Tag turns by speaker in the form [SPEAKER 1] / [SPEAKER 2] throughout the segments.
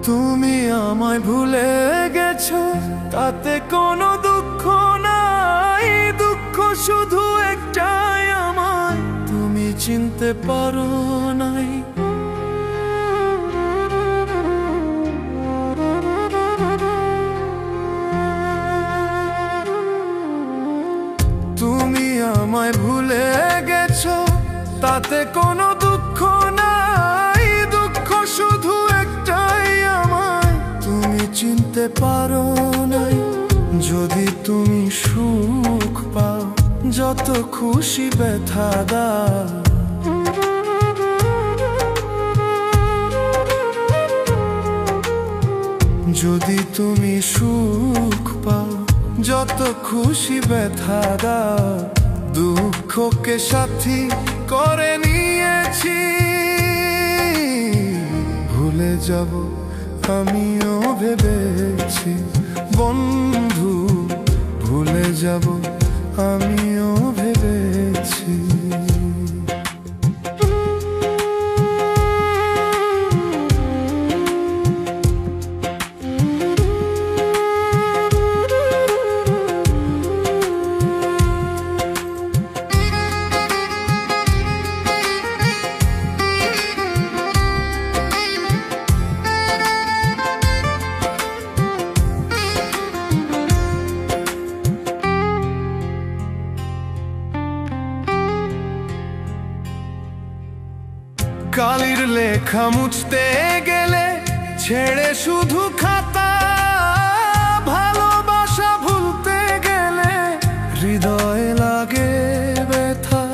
[SPEAKER 1] তুমি আমায় ভুলে গেছো, তাতে কোনো দুঃখ নাই। দুঃখ শুধু একটাই, আমায় তুমি চিনতে পারো নাই। তুমি আমায় ভুলে গেছো, তাতে কোনো দুঃখ নাই। দুঃখ শুধু একটাই, আমায় তুমি চিনতে পারো নাই। যদি তুমি সুখ পাও, যত খুশি ব্যথা দাও। যদি তুমি সুখ পাও, যত খুশি ব্যথা দাও। দুঃখকে সাথী করে নিয়েছি, ভুলে যাব আমিও ভেবেছি। বন্ধু, ভুলে যাব আমিও ভেবেছি। কালির লেখা মুছতে গেলে ছেড়ে শুধু খাতা। ভালোবাসা ভুলতে গেলে হৃদয়ে লাগে ব্যথা।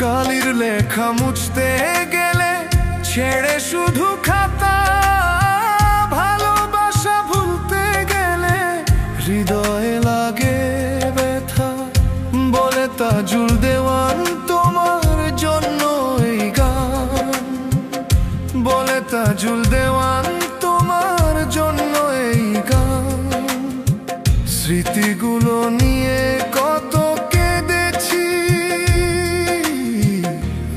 [SPEAKER 1] কালির লেখা মুছতে গেলে ছেড়ে শুধু খাতা। ভালোবাসা ভুলতে গেলে হৃদয়ে লাগে ব্যথা। বলে তাজুল দেওয়ান তোমার জন্য এই গান। বলে তাজুল দেওয়ান তোমার জন্য এই গান। স্মৃতিগুলো নিয়ে কত কেঁদেছি,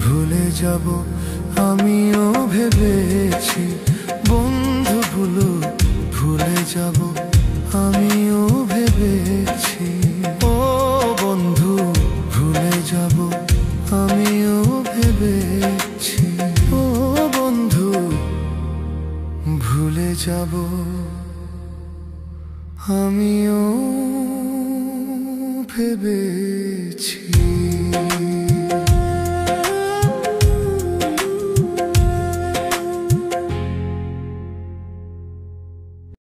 [SPEAKER 1] ভুলে যাব আমিও ভেবেছি। বন্ধু ভুলো, ভুলে যাব আমিও ভেবেছি। ও বন্ধু, ভুলে যাব আমিও ভেবেছি। ও বন্ধু, ভুলে যাব আমিও ভেবেছি।